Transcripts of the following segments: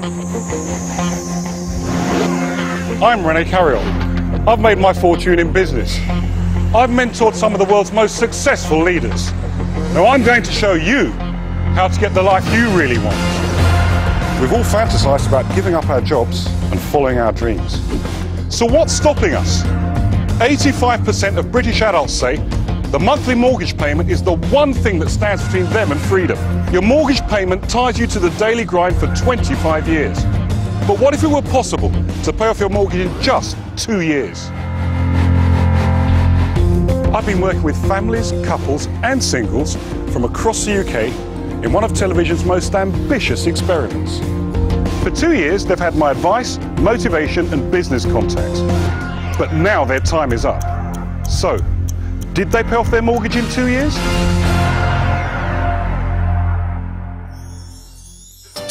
I'm René Carayol. I've made my fortune in business. I've mentored some of the world's most successful leaders. Now I'm going to show you how to get the life you really want. We've all fantasized about giving up our jobs and following our dreams. So what's stopping us? 85% of British adults say the monthly mortgage payment is the one thing that stands between them and freedom. Your mortgage payment ties you to the daily grind for 25 years. But what if it were possible to pay off your mortgage in just 2 years? I've been working with families, couples and singles from across the UK in one of television's most ambitious experiments. For 2 years, they've had my advice, motivation and business contacts. But now their time is up. So, did they pay off their mortgage in 2 years?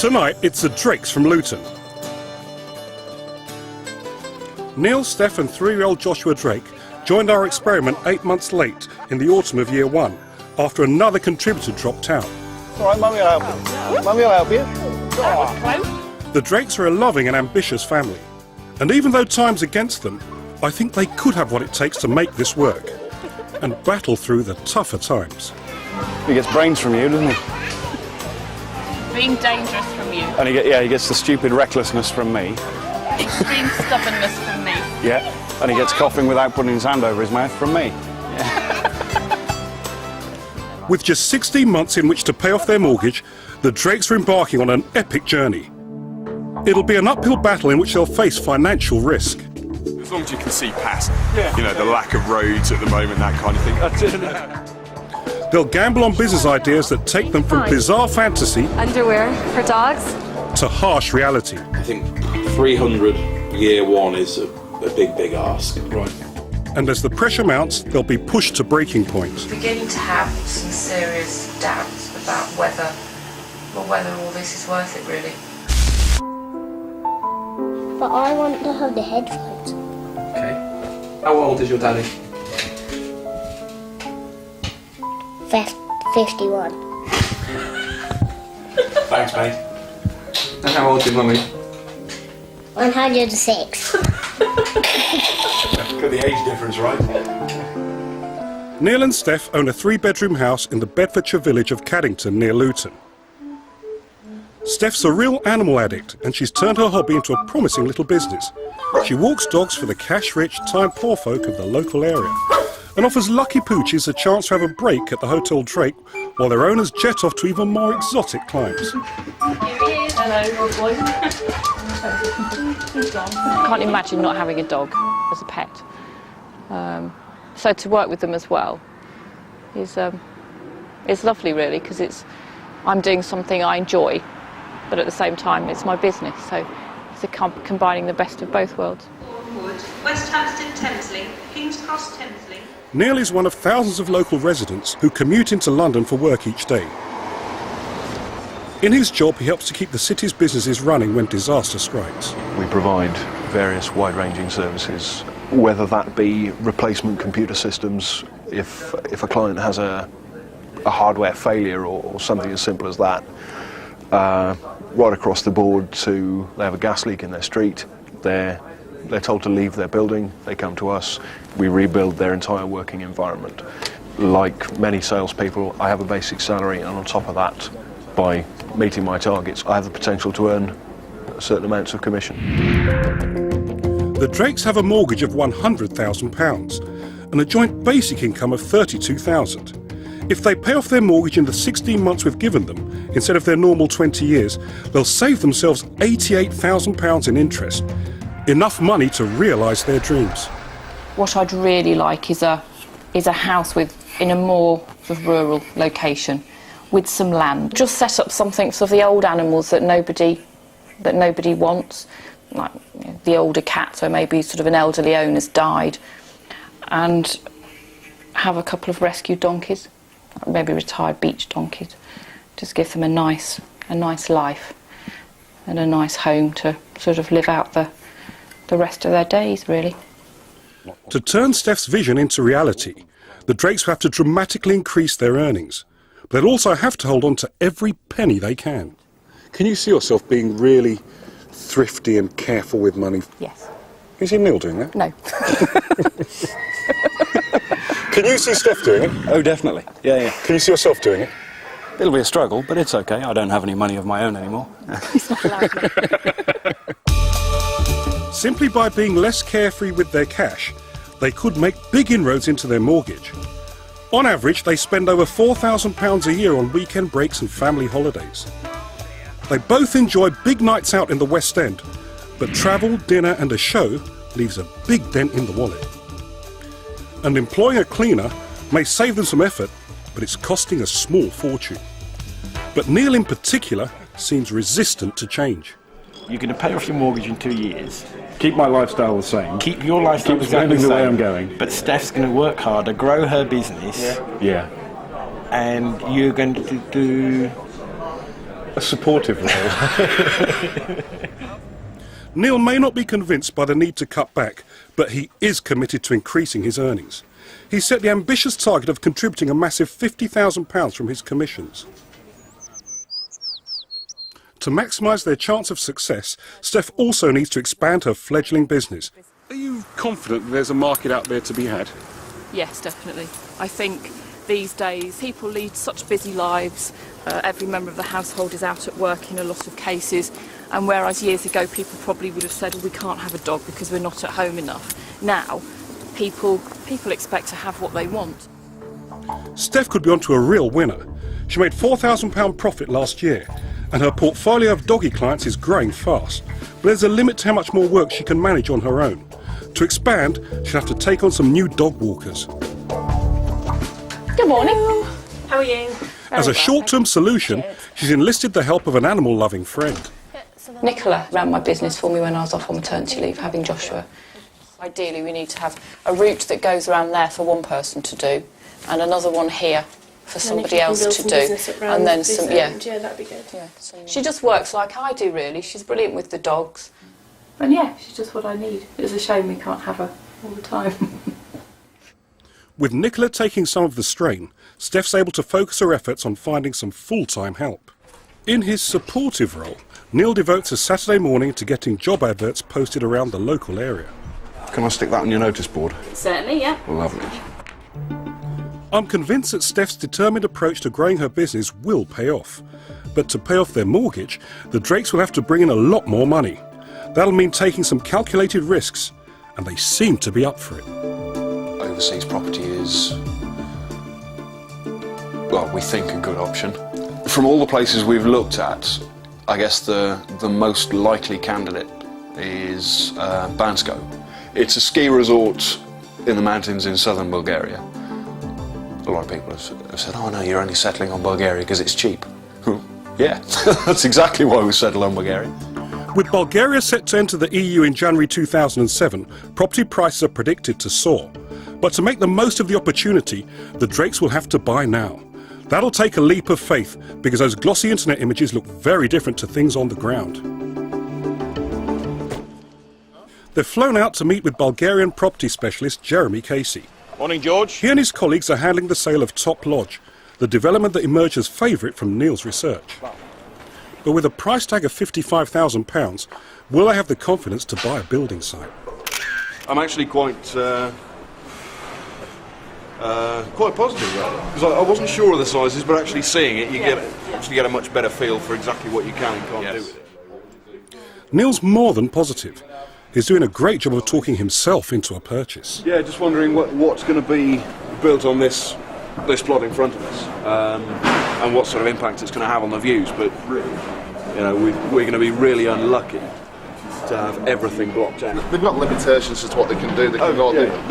Tonight, it's the Drakes from Luton. Neil, Steph and 3-year-old Joshua Drake joined our experiment 8 months late in the autumn of year 1 after another contributor dropped out. All right, Mummy will help you. Mummy will help you. The Drakes are a loving and ambitious family. And even though time's against them, I think they could have what it takes to make this work and battle through the tougher times. He gets brains from you, doesn't he? Being dangerous from you. And he gets the stupid recklessness from me. Extreme stubbornness from me. Yeah. And he gets coughing without putting his hand over his mouth from me. With just 16 months in which to pay off their mortgage, the Drakes are embarking on an epic journey. It'll be an uphill battle in which they'll face financial risk. As long as you can see past, you know, the lack of roads at the moment, that kind of thing. They'll gamble on business ideas that take them from bizarre fantasy underwear for dogs to harsh reality. I think 300 year 1 is a big ask. Right. And as the pressure mounts, they'll be pushed to breaking point. Beginning to have some serious doubts about whether all this is worth it, really. But I want to have the headphones. Okay. How old is your daddy? 51. Thanks, mate. And how old is your mummy? 106. Got the age difference, right? Neil and Steph own a 3-bedroom house in the Bedfordshire village of Caddington near Luton. Steph's a real animal addict and she's turned her hobby into a promising little business. She walks dogs for the cash-rich, time-poor folk of the local area and offers lucky pooches a chance to have a break at the Hotel Drake while their owners jet off to even more exotic climes. Hello, boy. I can't imagine not having a dog as a pet. So to work with them as well is lovely, really, because I'm doing something I enjoy, but at the same time it's my business, so it's combining the best of both worlds. West Hampstead Thameslink, King's Cross Thameslink. Neil is one of thousands of local residents who commute into London for work each day. In his job, he helps to keep the city's businesses running when disaster strikes. We provide various wide-ranging services, whether that be replacement computer systems, if a client has a hardware failure or something as simple as that, right across the board to they have a gas leak in their street, they're told to leave their building, they come to us, we rebuild their entire working environment. Like many salespeople, I have a basic salary, and on top of that, by meeting my targets, I have the potential to earn certain amounts of commission. The Drakes have a mortgage of £100,000 and a joint basic income of £32,000. If they pay off their mortgage in the 16 months we've given them, instead of their normal 20 years, they'll save themselves £88,000 in interest. Enough money to realise their dreams. What I'd really like is a house in a more sort of rural location with some land. Just set up something for the old animals that nobody wants, like the older cats, where maybe sort of an elderly owner's died, and have a couple of rescue donkeys, maybe retired beach donkeys. Just give them a nice life and a nice home to sort of live out the rest of their days, really. To turn Steph's vision into reality, the Drakes will have to dramatically increase their earnings. But they'll also have to hold on to every penny they can. Can you see yourself being really thrifty and careful with money? Yes. Can you see Neil doing that? No. Can you see Steph doing it? Oh, definitely. Yeah. Can you see yourself doing it? It'll be a struggle, but it's okay. I don't have any money of my own anymore. He's not allowed. Simply by being less carefree with their cash, they could make big inroads into their mortgage. On average, they spend over £4,000 a year on weekend breaks and family holidays. They both enjoy big nights out in the West End, but travel, dinner and a show leaves a big dent in the wallet. And employing a cleaner may save them some effort, but it's costing a small fortune. But Neil in particular seems resistant to change. You're going to pay off your mortgage in 2 years. Keep my lifestyle the same. Keep your lifestyle Keep exactly spending the the way same. I'm going. But Steph's going to work harder, grow her business. Yeah. And you're going to do A supportive role. Neil may not be convinced by the need to cut back, but he is committed to increasing his earnings. He set the ambitious target of contributing a massive £50,000 from his commissions. To maximise their chance of success, Steph also needs to expand her fledgling business. Are you confident that there's a market out there to be had? Yes, definitely. I think these days people lead such busy lives. Every member of the household is out at work in a lot of cases, and whereas years ago people probably would have said, well, we can't have a dog because we're not at home enough. Now, people expect to have what they want. Steph could be onto a real winner. She made £4,000 profit last year, and her portfolio of doggy clients is growing fast. But there's a limit to how much more work she can manage on her own. To expand, she'll have to take on some new dog walkers. Good morning. How are you? As a short-term solution, she's enlisted the help of an animal-loving friend. Nicola ran my business for me when I was off on maternity leave, having Joshua. Ideally, we need to have a route that goes around there for one person to do, and another one here for somebody else to do, and then some. Yeah, that'd be good. Yeah, she just works like I do, really. She's brilliant with the dogs, and yeah, she's just what I need. It's a shame we can't have her all the time. With Nicola taking some of the strain, Steph's able to focus her efforts on finding some full-time help. In his supportive role, Neil devotes a Saturday morning to getting job adverts posted around the local area. Can I stick that on your notice board? Certainly, yeah. Lovely. I'm convinced that Steph's determined approach to growing her business will pay off. But to pay off their mortgage, the Drakes will have to bring in a lot more money. That'll mean taking some calculated risks, and they seem to be up for it. Overseas property is, well, we think a good option. From all the places we've looked at, I guess the most likely candidate is Bansko. It's a ski resort in the mountains in southern Bulgaria. A lot of people have said, oh no, you're only settling on Bulgaria because it's cheap. Yeah, that's exactly why we settled on Bulgaria. With Bulgaria set to enter the EU in January 2007, property prices are predicted to soar. But to make the most of the opportunity, the Drakes will have to buy now. That'll take a leap of faith, because those glossy internet images look very different to things on the ground. They've flown out to meet with Bulgarian property specialist Jeremy Casey. Morning, George. He and his colleagues are handling the sale of Top Lodge, the development that emerged as favourite from Neil's research. But with a price tag of £55,000, will they have the confidence to buy a building site? I'm actually quite positive about it, because I wasn't sure of the sizes, but actually seeing it, you get a much better feel for exactly what you can and can't do with it. Neil's more than positive. He's doing a great job of talking himself into a purchase. Yeah, just wondering what's going to be built on this plot in front of us, and what sort of impact it's going to have on the views. But really, you know, we're going to be really unlucky to have everything blocked out. They've got limitations as to what they can do. They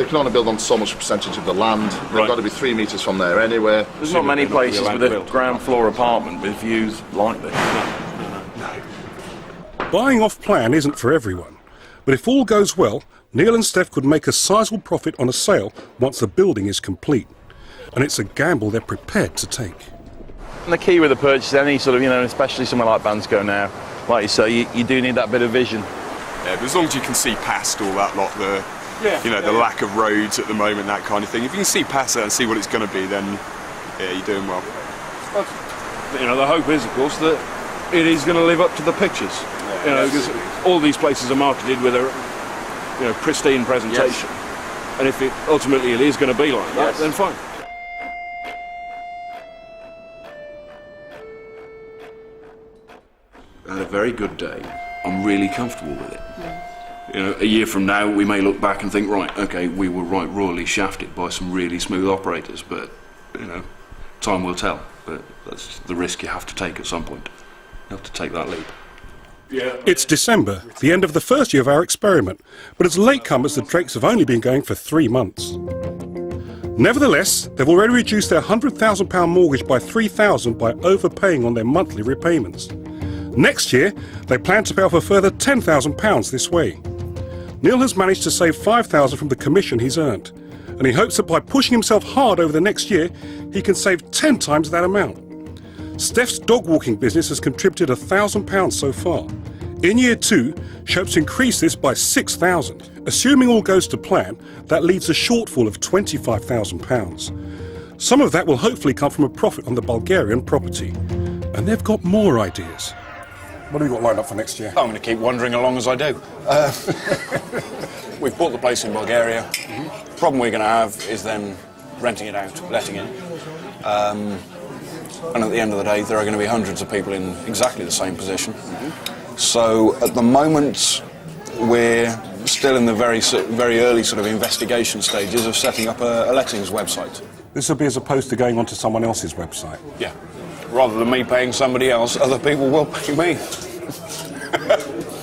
can only build on so much percentage of the land. They've got to be 3 metres from there anyway. There's not many places with a ground floor apartment with views like this. Buying off plan isn't for everyone. But if all goes well, Neil and Steph could make a sizable profit on a sale once the building is complete. And it's a gamble they're prepared to take. And the key with the purchase, any sort of, especially somewhere like Bansko now, like you say, you do need that bit of vision. Yeah, but as long as you can see past all that lot, the lack of roads at the moment, that kind of thing. If you can see past that and see what it's going to be, then yeah, you're doing well. The hope is, of course, that it is going to live up to the pictures. You know, because all these places are marketed with a pristine presentation. And if it ultimately it is going to be like that, then fine. I had a very good day. I'm really comfortable with it. You know, a year from now, we may look back and think, right, okay, we were royally shafted by some really smooth operators, but you know, time will tell. But that's the risk you have to take at some point. You have to take that leap. It's December, the end of the first year of our experiment, but as latecomers, the Drakes have only been going for 3 months. Nevertheless, they've already reduced their £100,000 mortgage by £3,000 by overpaying on their monthly repayments. Next year, they plan to pay off a further £10,000 this way. Neil has managed to save £5,000 from the commission he's earned, and he hopes that by pushing himself hard over the next year, he can save 10 times that amount. Steph's dog walking business has contributed £1,000 so far. In year 2, she hopes to increase this by £6,000. Assuming all goes to plan, that leaves a shortfall of £25,000. Some of that will hopefully come from a profit on the Bulgarian property. And they've got more ideas. What have we got lined up for next year? I'm going to keep wandering along as I do. We've bought the place in Bulgaria. The problem we're going to have is then renting it out, letting it. And at the end of the day, there are going to be hundreds of people in exactly the same position. So at the moment, we're still in the very early sort of investigation stages of setting up a lettings website. This will be as opposed to going onto someone else's website? Yeah. Rather than me paying somebody else, other people will pay me.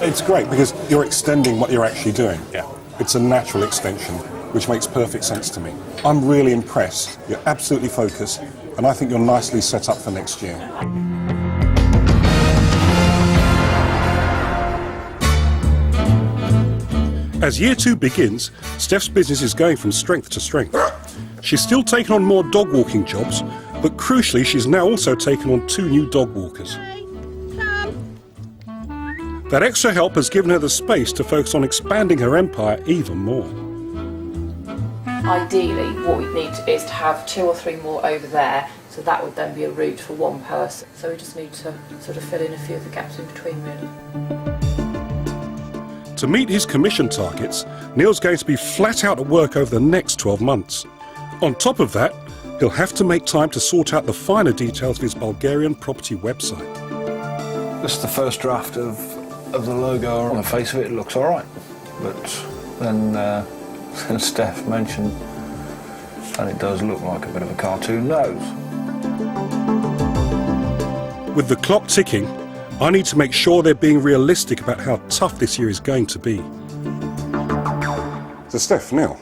It's great because you're extending what you're actually doing. Yeah. It's a natural extension, which makes perfect sense to me. I'm really impressed. You're absolutely focused, and I think you're nicely set up for next year. As year 2 begins, Steph's business is going from strength to strength. She's still taking on more dog walking jobs, but crucially, she's now also taken on 2 new dog walkers. That extra help has given her the space to focus on expanding her empire even more. Ideally, what we need is to have 2 or 3 more over there, so that would then be a route for one person. So we just need to sort of fill in a few of the gaps in between, really. To meet his commission targets, Neil's going to be flat out at work over the next 12 months. On top of that, he'll have to make time to sort out the finer details of his Bulgarian property website. This is the first draft of the logo. On the face of it, it looks all right. But then Steph mentioned that it does look like a bit of a cartoon nose. With the clock ticking, I need to make sure they're being realistic about how tough this year is going to be. So Steph, Neil,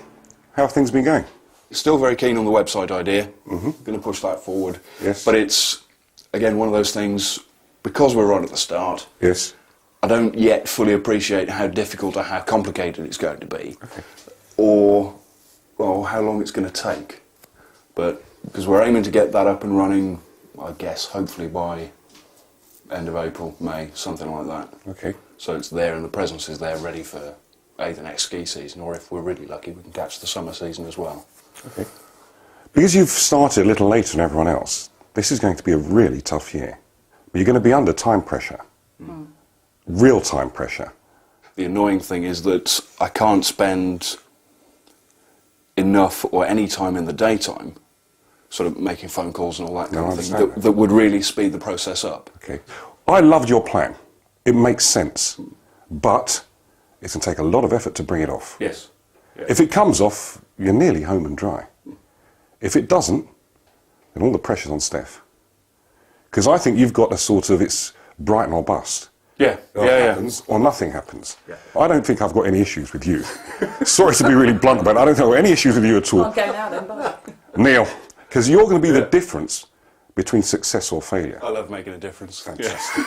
how have things been going? Still very keen on the website idea. Going to push that forward. Yes. But it's, again, one of those things, because we're right at the start, Yes. I don't yet fully appreciate how difficult or how complicated it's going to be. Okay. Or how long it's going to take. But because we're aiming to get that up and running, I guess, hopefully by end of April, May, something like that. Okay. So it's there and the presence is there ready for the next ski season, or if we're really lucky, we can catch the summer season as well. Okay. Because you've started a little later than everyone else, this is going to be a really tough year. But you're going to be under time pressure. Real time pressure. The annoying thing is that I can't spend enough or any time in the daytime sort of making phone calls and all that kind of thing that would really speed the process up. Okay. I loved your plan. It makes sense. But it's going to take a lot of effort to bring it off. Yes. Yeah. If it comes off, you're nearly home and dry. If it doesn't, then all the pressure's on Steph. Because I think you've got a sort of, it's Brighton or bust. Yeah, happens, or nothing happens. Yeah. I don't think I've got any issues with you. Sorry to be really blunt about it, I don't think I've got any issues with you at all. I'll go now then, bye. Neil, because you're going to be the difference between success or failure. I love making a difference. Fantastic.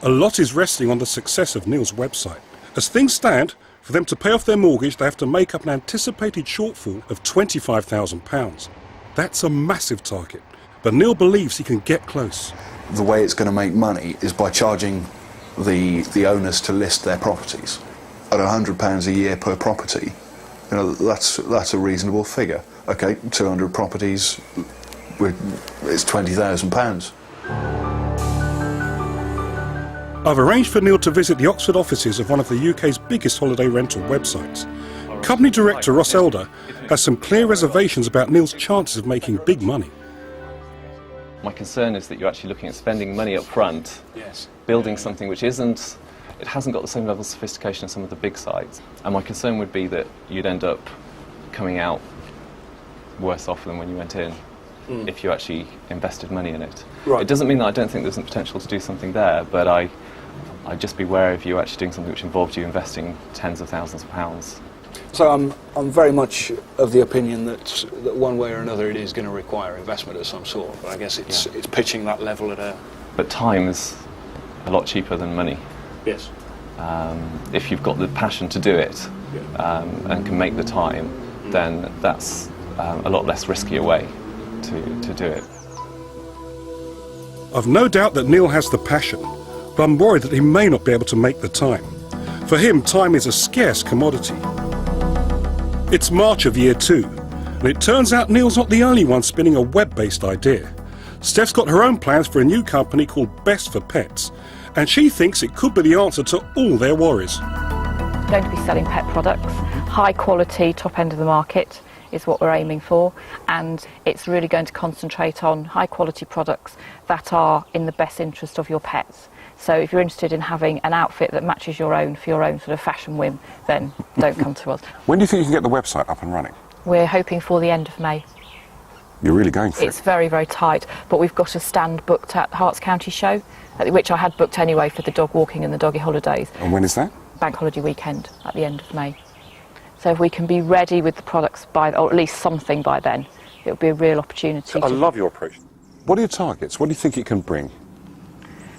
A lot is resting on the success of Neil's website. As things stand, for them to pay off their mortgage, they have to make up an anticipated shortfall of £25,000. That's a massive target, but Neil believes he can get close. The way it's going to make money is by charging the owners to list their properties at £100 a year per property. You know, that's a reasonable figure. Okay, 200 properties, it's £20,000. I've arranged for Neil to visit the Oxford offices of one of the UK's biggest holiday rental websites. Company director Ross Elder has some clear reservations about Neil's chances of making big money. My concern is that you're actually looking at spending money up front, building something which hasn't got the same level of sophistication as some of the big sites. And my concern would be that you'd end up coming out worse off than when you went in if you actually invested money in it. It doesn't mean that I don't think there's a potential to do something there, but I'd just be wary of you actually doing something which involved you investing tens of thousands of pounds. So I'm very much of the opinion that one way or another it is going to require investment of some sort. But I guess it's pitching that level at a... But time is a lot cheaper than money. Yes. If you've got the passion to do it and can make the time, then that's a lot less risky a way to do it. I've no doubt that Neil has the passion, but I'm worried that he may not be able to make the time. For him, time is a scarce commodity. It's March of year 2, and it turns out Neil's not the only one spinning a web-based idea. Steph's got her own plans for a new company called Best for Pets, and she thinks it could be the answer to all their worries. We're going to be selling pet products, high quality, top end of the market is what we're aiming for, and it's really going to concentrate on high quality products that are in the best interest of your pets. So if you're interested in having an outfit that matches your own for your own sort of fashion whim, then don't come to us. When do you think you can get the website up and running? We're hoping for the end of May. You're really going for it? It's very, very tight, but we've got a stand booked at Herts County Show, which I had booked anyway for the dog walking and the doggy holidays. And when is that? Bank holiday weekend at the end of May. So if we can be ready with the products by, or at least something by then, it'll be a real opportunity. I love your approach. What are your targets? What do you think it can bring?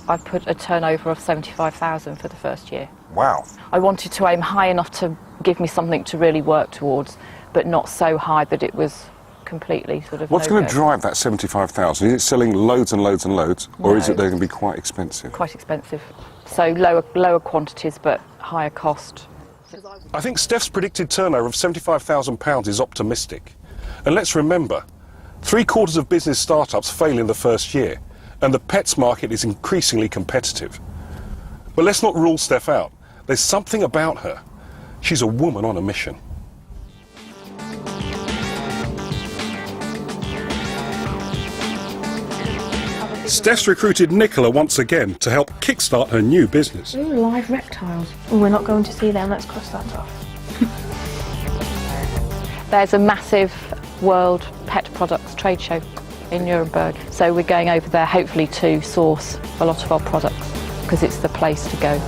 I've put a turnover of 75,000 for the first year. Wow. I wanted to aim high enough to give me something to really work towards, but not so high that it was completely sort of... What's going to drive that 75,000? Is it selling loads and loads and loads, or is it they're going to be quite expensive? Quite expensive. So lower quantities, but higher cost. I think Steph's predicted turnover of £75,000 is optimistic. And let's remember, 3/4 of business startups fail in the first year, and the pets market is increasingly competitive. But let's not rule Steph out. There's something about her. She's a woman on a mission. Steph's recruited Nicola once again to help kickstart her new business. Ooh, live reptiles. We're not going to see them, let's cross that off. There's a massive world pet products trade show in Nuremberg, so we're going over there hopefully to source a lot of our products because it's the place to go.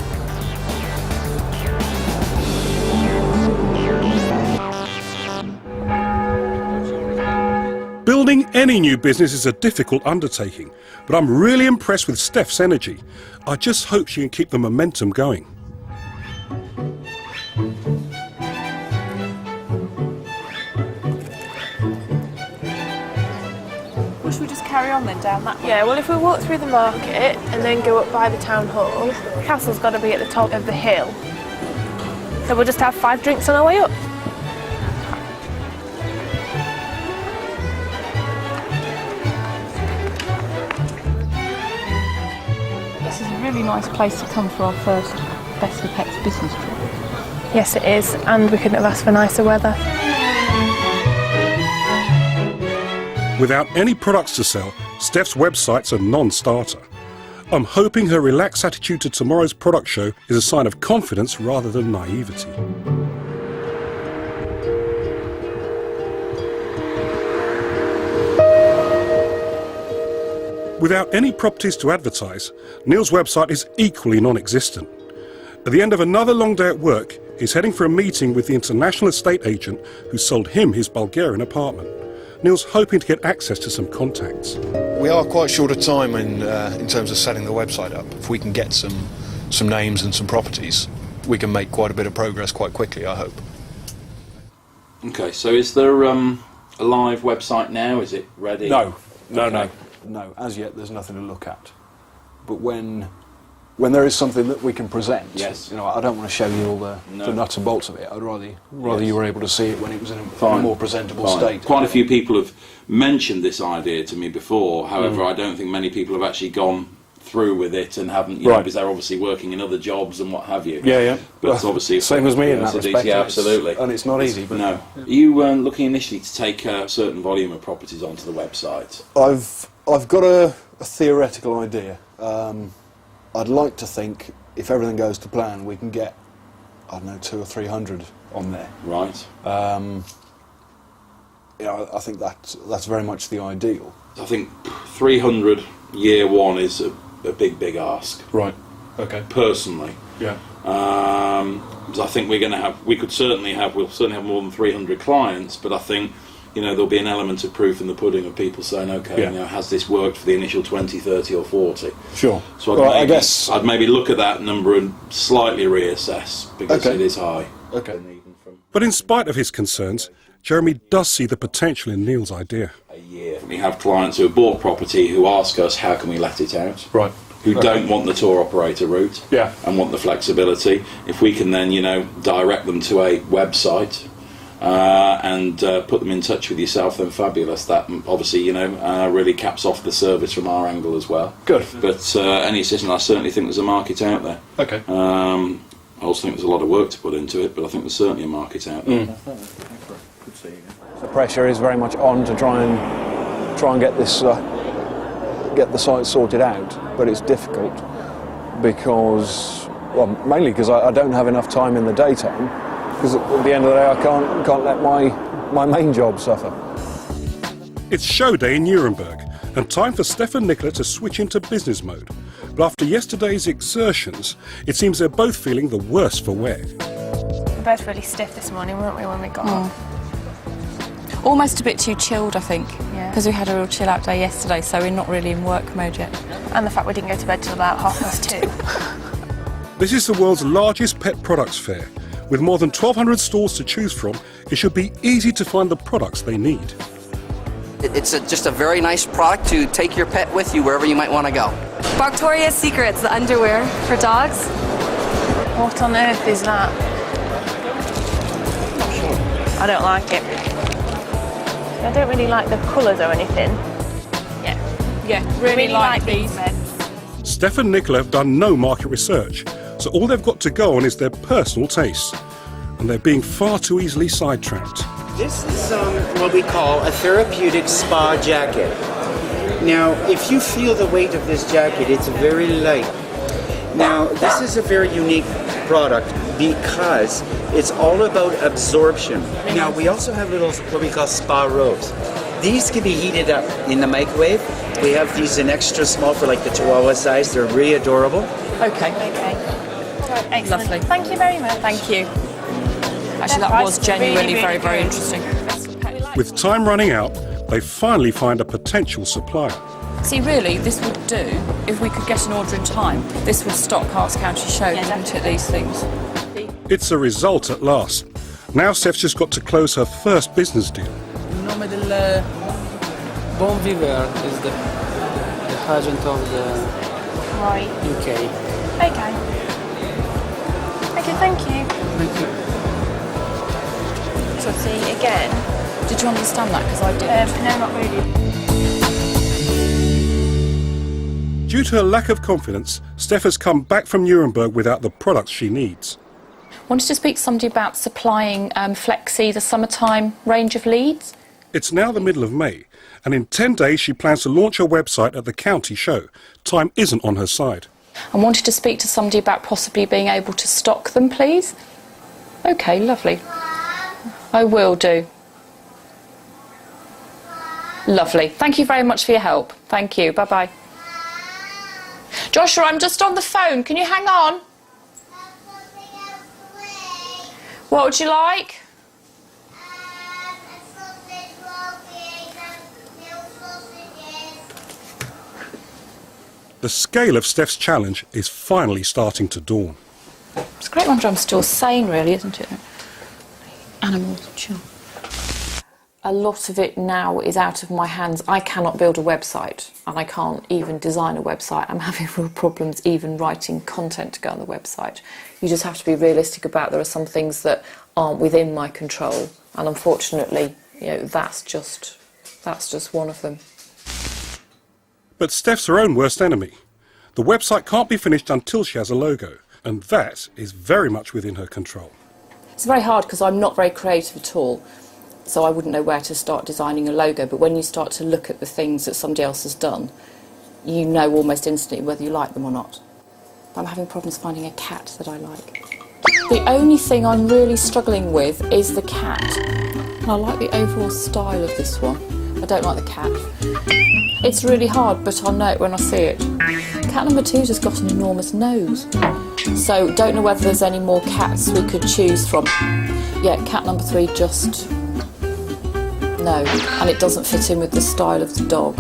Building any new business is a difficult undertaking, but I'm really impressed with Steph's energy. I just hope she can keep the momentum going. Well, should we just carry on then down that way? Yeah, well if we walk through the market and then go up by the town hall, the castle's got to be at the top of the hill. So we'll just have 5 drinks on our way up. This is a really nice place to come for our first Best for Pets business trip. Yes it is, and we couldn't have asked for nicer weather. Without any products to sell, Steph's website's a non-starter. I'm hoping her relaxed attitude to tomorrow's product show is a sign of confidence rather than naivety. Without any properties to advertise, Neil's website is equally non-existent. At the end of another long day at work, he's heading for a meeting with the international estate agent who sold him his Bulgarian apartment. Neil's hoping to get access to some contacts. We are quite short of time in terms of setting the website up. If we can get some names and some properties, we can make quite a bit of progress quite quickly, I hope. Okay, so is there a live website now? Is it ready? No. As yet there's nothing to look at. But when when there is something that we can present, Yes. you know, I don't want to show you all the nuts and bolts of it. I'd rather Yes. you were able to see it when it was in a Fine. more presentable Fine. state. Quite a few people have mentioned this idea to me before. However, I don't think many people have actually gone through with it and haven't, you know, because they're obviously working in other jobs and what have you. Yeah, yeah. But it's obviously same as me in that it's respect. yeah, absolutely. And it's not easy. But no. Are you looking initially to take a certain volume of properties onto the website? I've got a theoretical idea. I'd like to think, if everything goes to plan, we can get, I don't know, 200 or 300 on there. Right. You know, I think that's very much the ideal. I think 300 year one is a big ask. Right. Okay. Personally. Yeah. Because I think we'll certainly have more than 300 clients, but I think, you know, there'll be an element of proof in the pudding of people saying, okay, you know, has this worked for the initial 20, 30 or 40? Sure. So I'd maybe look at that number and slightly reassess, because it is high. Okay. But in spite of his concerns, Jeremy does see the potential in Neil's idea. We have clients who have bought property who ask us, how can we let it out? Right. Who don't want the tour operator route and want the flexibility. If we can then, you know, direct them to a website and put them in touch with yourself, then fabulous. That obviously, you know, really caps off the service from our angle as well. Good. But any assistance, I certainly think there's a market out there. Okay. I also think there's a lot of work to put into it, but I think there's certainly a market out there. The pressure is very much on to try and get this get the site sorted out, but it's difficult because, well, mainly because I don't have enough time in the daytime. Because at the end of the day, I can't let my main job suffer. It's show day in Nuremberg, and time for Stefan Nicola to switch into business mode. But after yesterday's exertions, it seems they're both feeling the worse for wear. We were both really stiff this morning, weren't we, when we got up? Almost a bit too chilled, I think. Yeah. Because we had a real chill out day yesterday, so we're not really in work mode yet. And the fact we didn't go to bed till about 2:30. This is the world's largest pet products fair. With more than 1,200 stalls to choose from, it should be easy to find the products they need. It's just a very nice product to take your pet with you wherever you might want to go. Victoria's Secrets, the underwear for dogs. What on earth is that? I don't like it. I don't really like the colours or anything. Yeah, really like these. Stefan Nicola have done no market research, so all they've got to go on is their personal tastes. And they're being far too easily sidetracked. This is what we call a therapeutic spa jacket. Now, if you feel the weight of this jacket, it's very light. Now, this is a very unique product because it's all about absorption. Now, we also have little, what we call spa robes. These can be heated up in the microwave. We have these in extra small for like the Chihuahua size. They're really adorable. Okay. Excellent. Lovely. Thank you very much. Thank you. Actually, that was genuinely really very good. interesting. With time running out, they finally find a potential supplier. See, really, this would do if we could get an order in time. This would stock Herts County Show, wouldn't it, these things? It's a result at last. Now Steph's just got to close her first business deal. Il nome del Bon Vivre is the pageant of the UK. Okay. Okay, thank you. Thank you. So see again. Did you understand that? Because I didn't. No, not really. Due to her lack of confidence, Steph has come back from Nuremberg without the products she needs. Wanted to speak to somebody about supplying Flexi, the summertime range of leads. It's now the middle of May, and in 10 days she plans to launch her website at the county show. Time isn't on her side. I wanted to speak to somebody about possibly being able to stock them, please. OK, lovely. I will do. Lovely. Thank you very much for your help. Thank you. Bye-bye. Joshua, I'm just on the phone. Can you hang on? What would you like? The scale of Steph's challenge is finally starting to dawn. It's a great wonder I'm still sane, really, isn't it? Animals, chill. A lot of it now is out of my hands. I cannot build a website, and I can't even design a website. I'm having real problems even writing content to go on the website. You just have to be realistic about there are some things that aren't within my control, and unfortunately, you know, that's just one of them. But Steph's her own worst enemy. The website can't be finished until she has a logo, and that is very much within her control. It's very hard because I'm not very creative at all. So I wouldn't know where to start designing a logo, but when you start to look at the things that somebody else has done, you know almost instantly whether you like them or not. But I'm having problems finding a cat that I like. The only thing I'm really struggling with is the cat. And I like the overall style of this one. I don't like the cat. It's really hard, but I'll know it when I see it. Cat number 2's just got an enormous nose. So don't know whether there's any more cats we could choose from. Yeah, cat number 3 just... no, and it doesn't fit in with the style of the dog.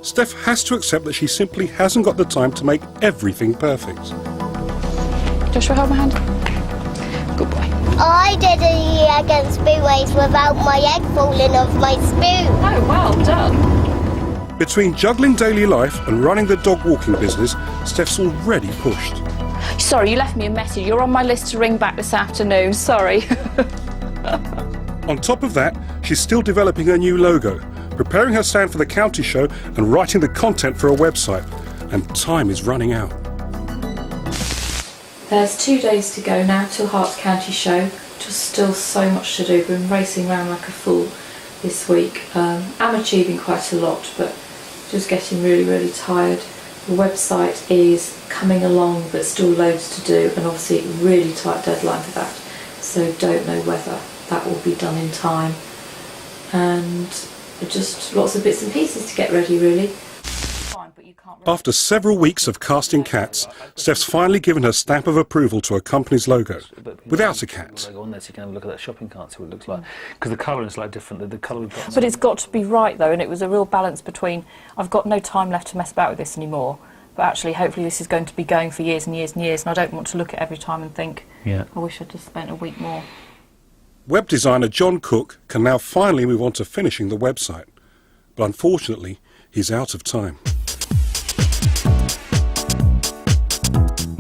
Steph has to accept that she simply hasn't got the time to make everything perfect. Joshua, hold my hand. Good boy. I did a egg and spoon race without my egg falling off my spoon. Oh, well done. Between juggling daily life and running the dog walking business, Steph's already pushed. Sorry, you left me a message. You're on my list to ring back this afternoon. Sorry. On top of that, she's still developing her new logo, preparing her stand for the county show and writing the content for her website. And time is running out. There's 2 days to go now till Herts County show. Just still so much to do. Been racing around like a fool this week. I'm achieving quite a lot, but just getting really, really tired. The website is coming along, but still loads to do, and obviously a really tight deadline for that. So don't know whether that will be done in time. And just lots of bits and pieces to get ready, really. After several weeks of casting cats, Steph's finally given her stamp of approval to her company's logo, without a cat. On there so you can have a look at that shopping cart, see what it looks like. Because the colouring is slightly different. The colour we've got. But it's got to be right though, and it was a real balance between I've got no time left to mess about with this anymore, but actually hopefully this is going to be going for years and years and years, and I don't want to look at it every time and think, I wish I'd just spent a week more. Web designer John Cook can now finally move on to finishing the website, but unfortunately he's out of time.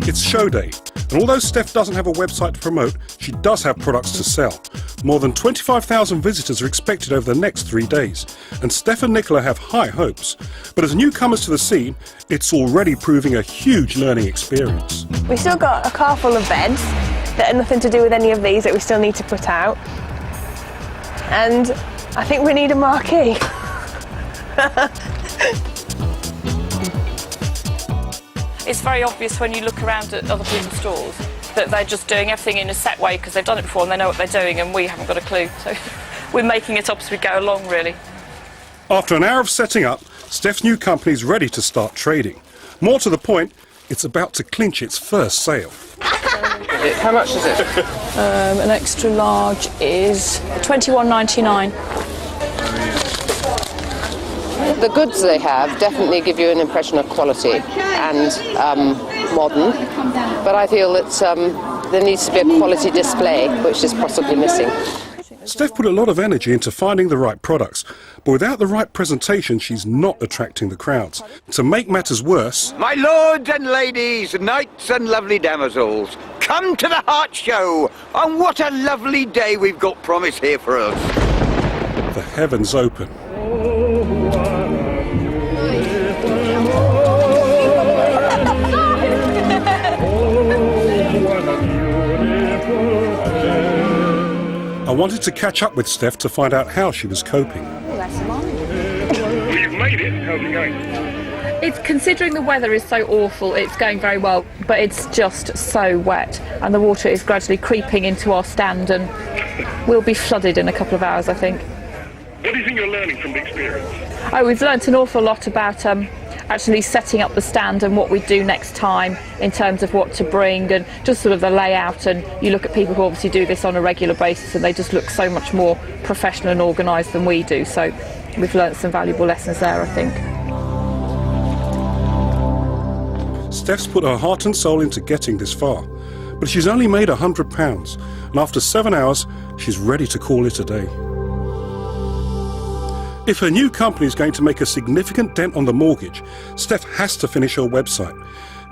It's show day, and although Steph doesn't have a website to promote, she does have products to sell. More than 25,000 visitors are expected over the next 3 days, and Steph and Nicola have high hopes. But as newcomers to the scene, it's already proving a huge learning experience. We've still got a car full of beds that are nothing to do with any of these that we still need to put out. And I think we need a marquee. It's very obvious when you look around at other people's stores that they're just doing everything in a set way because they've done it before and they know what they're doing, and we haven't got a clue. So we're making it up as we go along, really. After an hour of setting up, Steph's new company is ready to start trading. More to the point, it's about to clinch its first sale. How much is it? An extra large is £21.99. The goods they have definitely give you an impression of quality and modern, but I feel that there needs to be a quality display, which is possibly missing. Steph put a lot of energy into finding the right products, but without the right presentation, she's not attracting the crowds. To make matters worse... My lords and ladies, knights and lovely damsels, come to the Herts Show, and what a lovely day we've got promised here for us. The heavens open. I wanted to catch up with Steph to find out how she was coping. Well, you've made it. How's it going? It's, considering the weather is so awful, it's going very well, but it's just so wet, and the water is gradually creeping into our stand, and we'll be flooded in a couple of hours, I think. What do you think you're learning from the experience? Oh, we've learnt an awful lot about actually setting up the stand and what we do next time in terms of what to bring and just sort of the layout. And you look at people who obviously do this on a regular basis and they just look so much more professional and organised than we do. So we've learnt some valuable lessons there, I think. Steph's put her heart and soul into getting this far, But she's only made £100, and after 7 hours, she's ready to call it a day. If her new company is going to make a significant dent on the mortgage, Steph has to finish her website.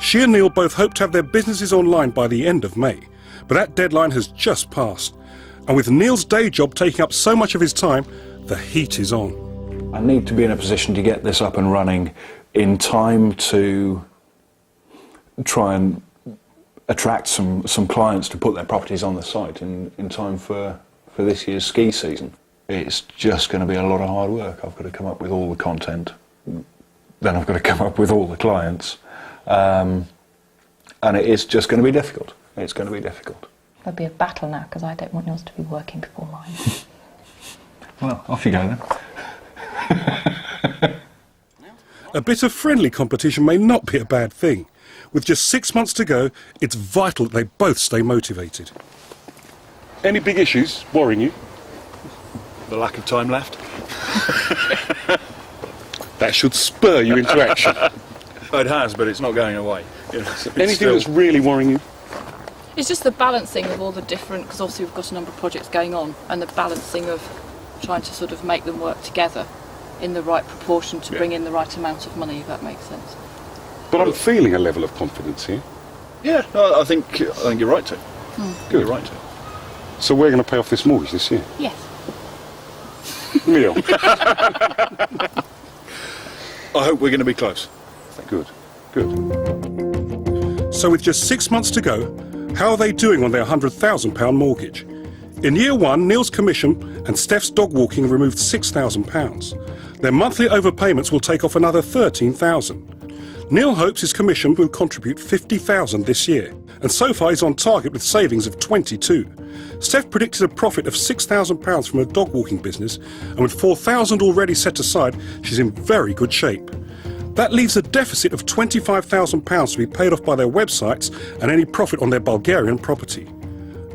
She and Neil both hope to have their businesses online by the end of May, but that deadline has just passed. And with Neil's day job taking up so much of his time, the heat is on. I need to be in a position to get this up and running in time to try and attract some clients to put their properties on the site in time for this year's ski season. It's just going to be a lot of hard work. I've got to come up with all the content, then I've got to come up with all the clients, and it is just going to be difficult. It's going to be difficult. There'll be a battle now because I don't want yours to be working before mine. Well, off you go then. A bit of friendly competition may not be a bad thing. With just 6 months to go, it's vital that they both stay motivated. Any big issues worrying you? The lack of time left. That should spur you into action. It has, but it's not going away. Anything that's really worrying you? It's just the balancing of all the different, because obviously we've got a number of projects going on, and the balancing of trying to sort of make them work together in the right proportion to bring in the right amount of money, if that makes sense. But I'm feeling a level of confidence here. Yeah, no, I think you're right to. Good. You're right to. So we're going to pay off this mortgage this year? Yes. Neil? I hope we're going to be close. Good, good. So with just 6 months to go, how are they doing on their £100,000 mortgage? In year one, Neil's commission and Steph's dog walking removed £6,000. Their monthly overpayments will take off another £13,000. Neil hopes his commission will contribute £50,000 this year, and so far he's on target with savings of £22,000. Steph predicted a profit of £6,000 from her dog walking business, and with £4,000 already set aside, she's in very good shape. That leaves a deficit of £25,000 to be paid off by their websites and any profit on their Bulgarian property.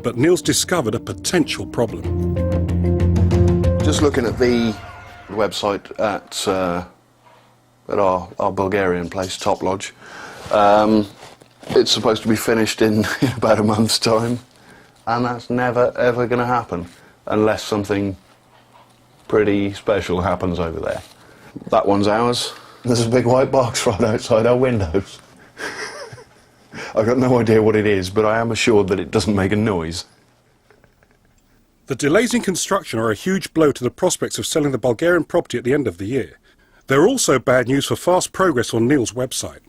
But Neil's discovered a potential problem. Just looking at the website at our Bulgarian place, Top Lodge, it's supposed to be finished in about a month's time, and that's never ever going to happen unless something pretty special happens over there. That one's ours. There's a big white box right outside our windows. I've got no idea what it is, but I am assured that it doesn't make a noise. The delays in construction are a huge blow to the prospects of selling the Bulgarian property at the end of the year. They're also bad news for fast progress on Neil's website.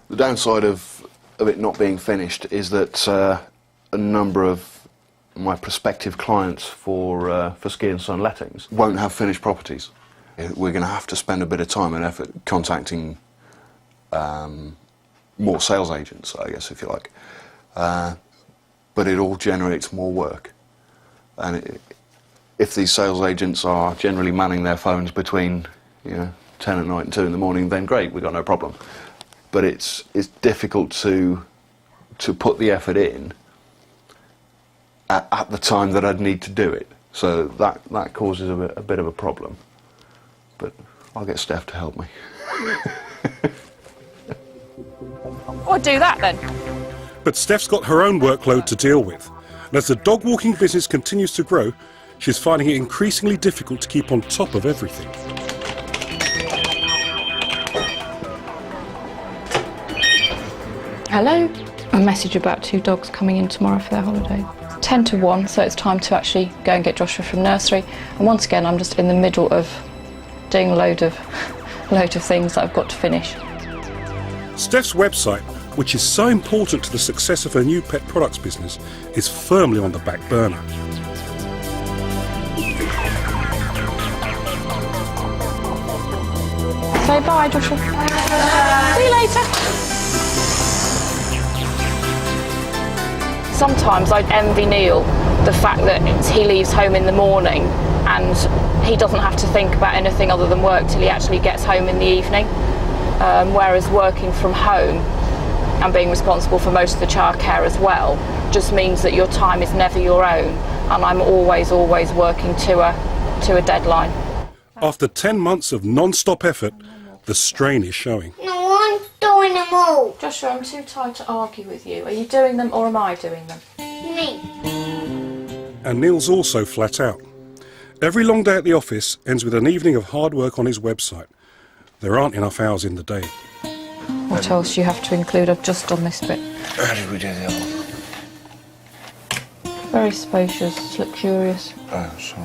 The downside of it not being finished is that a number of my prospective clients for Ski and Sun lettings won't have finished properties. We're going to have to spend a bit of time and effort contacting more sales agents, I guess, if you like. But it all generates more work. And if these sales agents are generally manning their phones between 10 at night and 2 in the morning, then great, we've got no problem. But it's difficult to put the effort in at the time that I'd need to do it. So that causes a bit of a problem. But I'll get Steph to help me. I'll do that then. But Steph's got her own workload to deal with. And as the dog walking business continues to grow, she's finding it increasingly difficult to keep on top of everything. Hello. A message about 2 dogs coming in tomorrow for their holiday. 10 to 1, so it's time to actually go and get Joshua from nursery. And once again, I'm just in the middle of doing a load of things that I've got to finish. Steph's website, which is so important to the success of her new pet products business, is firmly on the back burner. Say bye, Joshua. See you later. Sometimes I envy Neil the fact that he leaves home in the morning and he doesn't have to think about anything other than work till he actually gets home in the evening. Whereas working from home and being responsible for most of the childcare as well just means that your time is never your own, and I'm always working to a deadline. After 10 months of non-stop effort, the strain is showing. No, I'm doing doing them all. Joshua, I'm too tired to argue with you. Are you doing them or am I doing them? Me. And Neil's also flat out. Every long day at the office ends with an evening of hard work on his website. There aren't enough hours in the day. What else do you have to include? I've just done this bit. How did we do the other one? Very spacious, luxurious. Oh, sorry.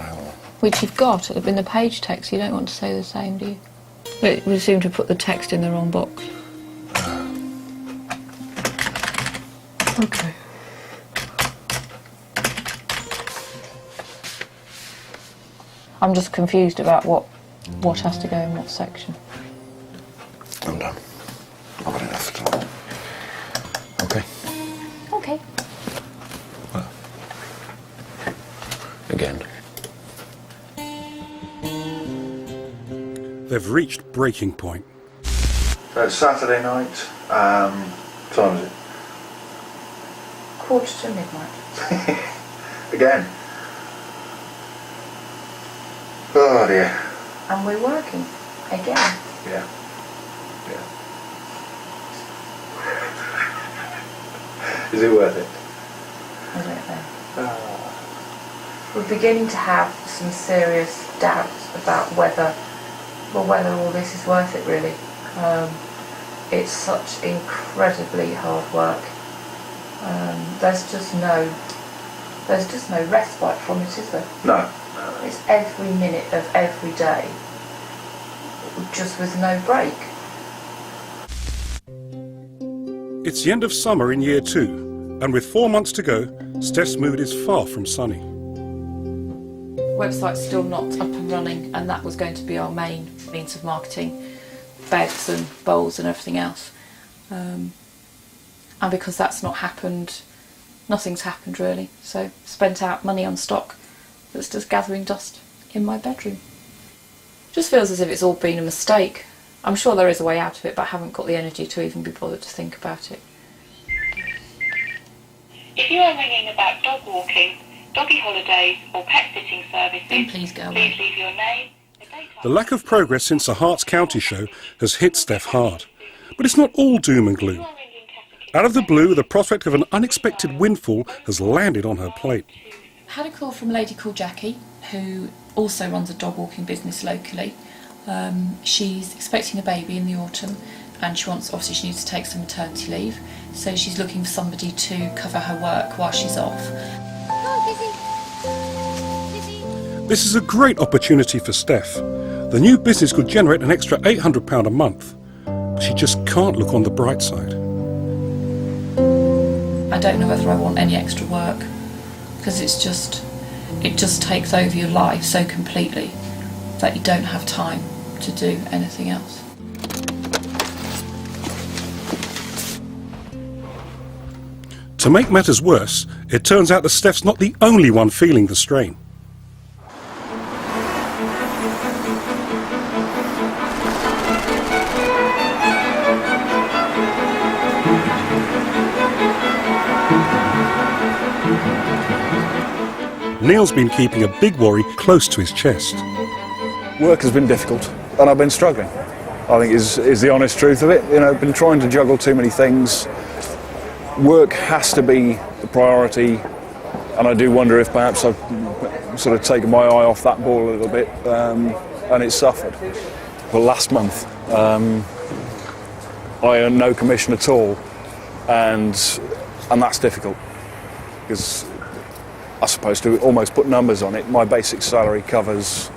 Which you've got in the page text. You don't want to say the same, do you? But we seem to put the text in the wrong box. Okay. I'm just confused about what has to go in what section. I'm done. I've got enough for tonight. Okay. Okay. Again. They've reached breaking point. So it's Saturday night. What time is it? midnight. Again. Oh dear. And we're working again. Yeah. Yeah. Is it worth it? I don't know. We're beginning to have some serious doubts about whether all this is worth it, really. It's such incredibly hard work. There's just no respite from it, is there? No. It's every minute of every day, just with no break. It's the end of summer in year 2, and with 4 months to go, Steph's mood is far from sunny. Website's still not up and running, and that was going to be our main means of marketing, beds and bowls and everything else. And because that's not happened, nothing's happened really. So spent out money on stock that's just gathering dust in my bedroom. Just feels as if it's all been a mistake. I'm sure there is a way out of it, but I haven't got the energy to even be bothered to think about it. If you are ringing about dog walking, doggy holidays or pet sitting services, Then please go away. please leave your name. The lack of progress since the Hearts County show has hit Steph hard. But it's not all doom and gloom. Out of the blue, the prospect of an unexpected windfall has landed on her plate. I had a call from a lady called Jackie, who also runs a dog walking business locally. She's expecting a baby in the autumn, and she needs to take some maternity leave, so she's looking for somebody to cover her work while she's off. This is a great opportunity for Steph. The new business could generate an extra £800 a month. But she just can't look on the bright side. I don't know whether I want any extra work, because it just takes over your life so completely that you don't have time to do anything else. To make matters worse, it turns out that Steph's not the only one feeling the strain. Neil's been keeping a big worry close to his chest. Work has been difficult, and I've been struggling. I think is the honest truth of it. You know, I've been trying to juggle too many things. Work has to be the priority, and I do wonder if perhaps I've sort of taken my eye off that ball a little bit, and it's suffered. Well, last month I earned no commission at all, and that's difficult because I'm supposed to almost put numbers on it. My basic salary covers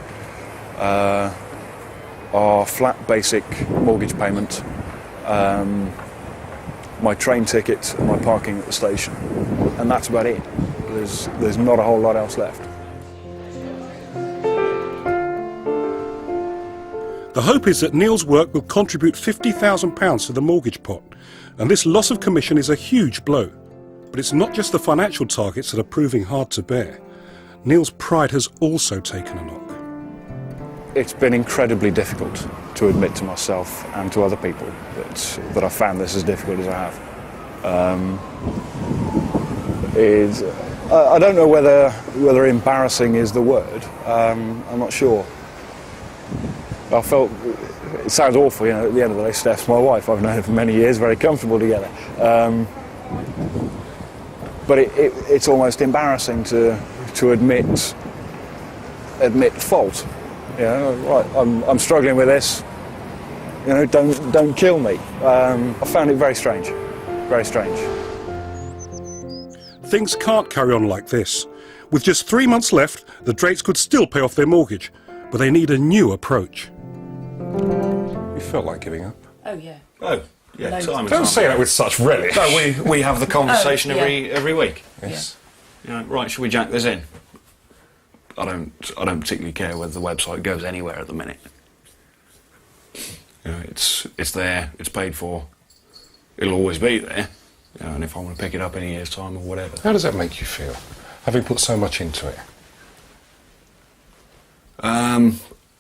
our flat basic mortgage payment, my train ticket and my parking at the station, and that's about it. There's not a whole lot else left. The hope is that Neil's work will contribute £50,000 to the mortgage pot, and this loss of commission is a huge blow. But it's not just the financial targets that are proving hard to bear. Neil's pride has also taken a knock. It's been incredibly difficult to admit to myself and to other people that I found this as difficult as I have. I don't know whether embarrassing is the word. I'm not sure. I felt, it sounds awful, you know, at the end of the day, Steph's my wife. I've known her for many years, very comfortable together. But it's almost embarrassing to admit fault. You know, right, I'm struggling with this. You know, don't kill me. I found it very strange, very strange. Things can't carry on like this. With just 3 months left, the Drakes could still pay off their mortgage, but they need a new approach. You felt like giving up? Oh, yeah. Oh, yeah. Loads. Don't say that with such relish. No, we have the conversation Oh, yeah. every week. Yes. You know, right, should we jack this in? I don't particularly care whether the website goes anywhere at the minute. You know, it's there, it's paid for. It'll always be there. You know, and if I want to pick it up in a year's time or whatever. How does that make you feel, having put so much into it?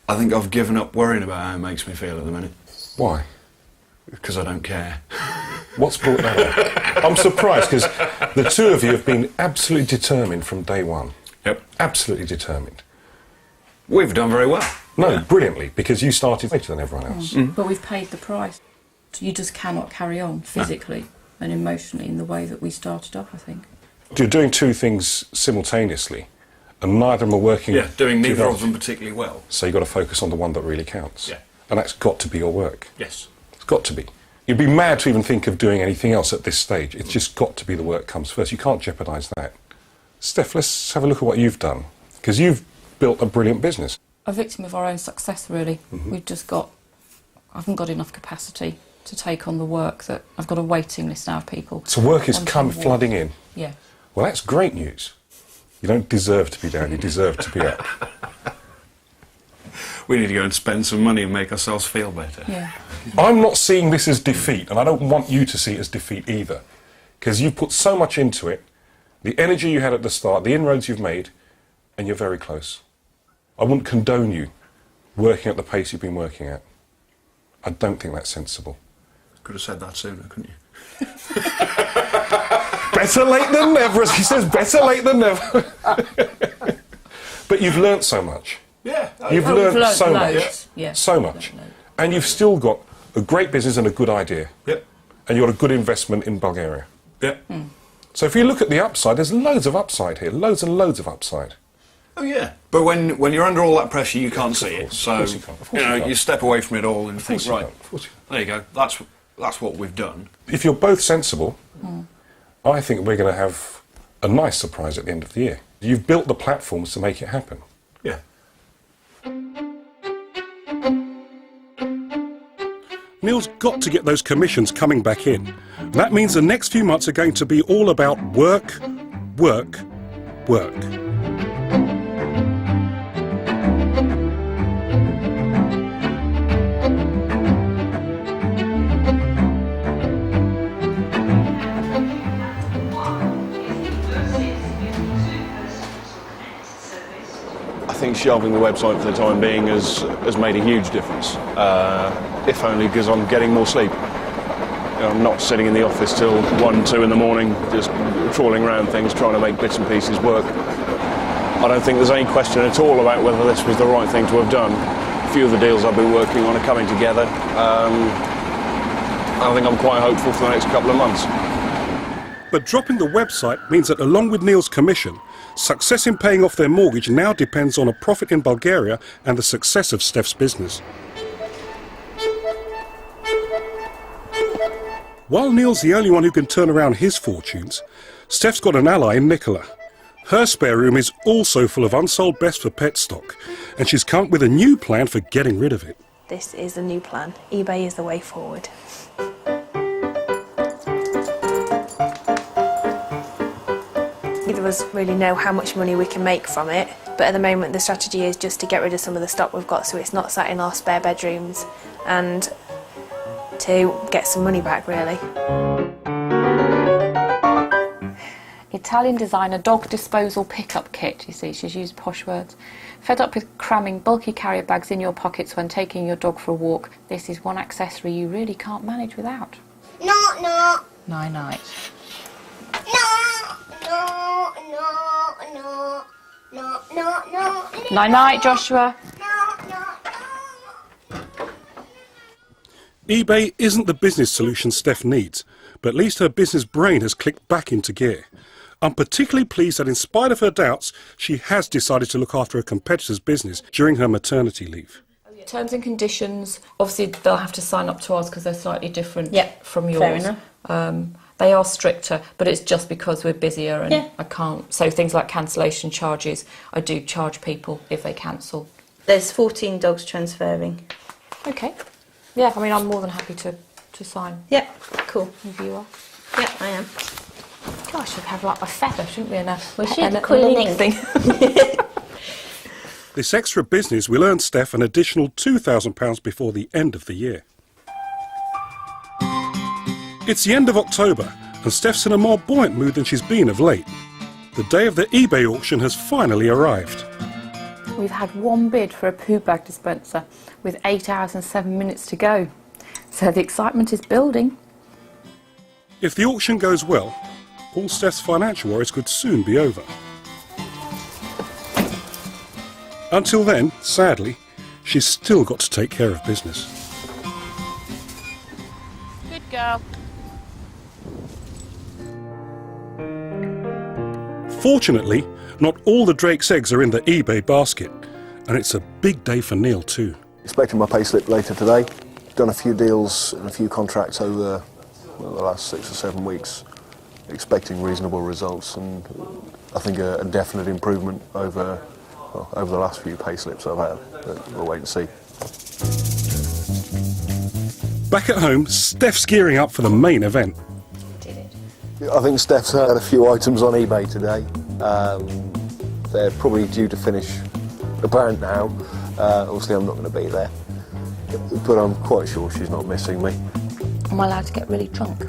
I think I've given up worrying about how it makes me feel at the minute. Why? Because I don't care. What's brought that up? I'm surprised, because the two of you have been absolutely determined from day one. Yep. Absolutely determined. We've done very well. No, brilliantly, because you started later than everyone else. But we've paid the price. You just cannot carry on physically and emotionally in the way that we started off, I think. You're doing two things simultaneously, and neither of them are working. Yeah, doing neither together. of them particularly well. So you've got to focus on the one that really counts. Yeah. And that's got to be your work. Yes. It's got to be. You'd be mad to even think of doing anything else at this stage. It's just got to be the work comes first. You can't jeopardise that. Steph, let's have a look at what you've done, because you've built a brilliant business. A victim of our own success, really. We've just got... I haven't got enough capacity to take on the work that... I've got a waiting list now of people. So work is come flooding in. Yeah. Well, that's great news. You don't deserve to be down, you deserve to be up. We need to go and spend some money and make ourselves feel better. Yeah. I'm not seeing this as defeat, and I don't want you to see it as defeat either, because you've put so much into it, the energy you had at the start, the inroads you've made, and you're very close. I wouldn't condone you working at the pace you've been working at. I don't think that's sensible. Could have said that sooner, couldn't you? Better late than never, as he says, better late than never. But you've learnt so much. Yeah. You've learnt so loads. much. Yeah. So much. And you've still got a great business and a good idea. Yep. And you've got a good investment in Bulgaria. Yep. So if you look at the upside, there's loads of upside here. Loads and loads of upside. Oh yeah. But when you're under all that pressure, you can't see it. So Of course you can't. Of course you can't. you step away from it all and think, course you right, can't. Of course you there you go. That's what we've done. If you're both sensible, I think we're going to have a nice surprise at the end of the year. You've built the platforms to make it happen. Yeah. Neil's got to get those commissions coming back in. That means the next few months are going to be all about work, work, work. I think shelving the website for the time being has made a huge difference. If only because I'm getting more sleep. You know, I'm not sitting in the office till 1, 2 in the morning, just trawling around things, trying to make bits and pieces work. I don't think there's any question at all about whether this was the right thing to have done. A few of the deals I've been working on are coming together. I think I'm quite hopeful for the next couple of months. But dropping the website means that along with Neil's commission, success in paying off their mortgage now depends on a profit in Bulgaria and the success of Steph's business. While Neil's the only one who can turn around his fortunes, Steph's got an ally in Nicola. Her spare room is also full of unsold Best for Pet stock, and she's come up with a new plan for getting rid of it. This is the new plan. eBay is the way forward. Neither of us really know how much money we can make from it, but at the moment the strategy is just to get rid of some of the stock we've got so it's not sat in our spare bedrooms, and to get some money back, really. Italian designer dog disposal pickup kit, you see, she's used posh words. Fed up with cramming bulky carrier bags in your pockets when taking your dog for a walk, this is one accessory you really can't manage without. No. Night-night. No. Night-night, Joshua. eBay isn't the business solution Steph needs, but at least her business brain has clicked back into gear. I'm particularly pleased that in spite of her doubts, she has decided to look after a competitor's business during her maternity leave. Terms and conditions, obviously they'll have to sign up to ours because they're slightly different from yours. Fair enough. They are stricter, but it's just because we're busier and Yeah. I can't. So things like cancellation charges, I do charge people if they cancel. There's 14 dogs transferring. Okay. Yeah, I mean, I'm more than happy to sign. Yeah, cool. If you are. Yeah, I am. Gosh, we'd have like a feather, shouldn't we? We should call an ink thing. This extra business will earn Steph an additional £2,000 before the end of the year. It's the end of October and Steph's in a more buoyant mood than she's been of late. The day of the eBay auction has finally arrived. We've had one bid for a poo bag dispenser with 8 hours and 7 minutes to go. So the excitement is building. If the auction goes well, all Steph's financial worries could soon be over. Until then, sadly, she's still got to take care of business. Good girl. Fortunately, not all the Drake's eggs are in the eBay basket, and it's a big day for Neil too. Expecting my payslip later today. Done a few deals and a few contracts over the last 6 or 7 weeks. Expecting reasonable results, and I think a definite improvement over the last few payslips I've had. But we'll wait and see. Back at home, Steph's gearing up for the main event. I think Steph's had a few items on eBay today. They're probably due to finish about now. Obviously I'm not going to be there, but I'm quite sure she's not missing me. Am I allowed to get really drunk?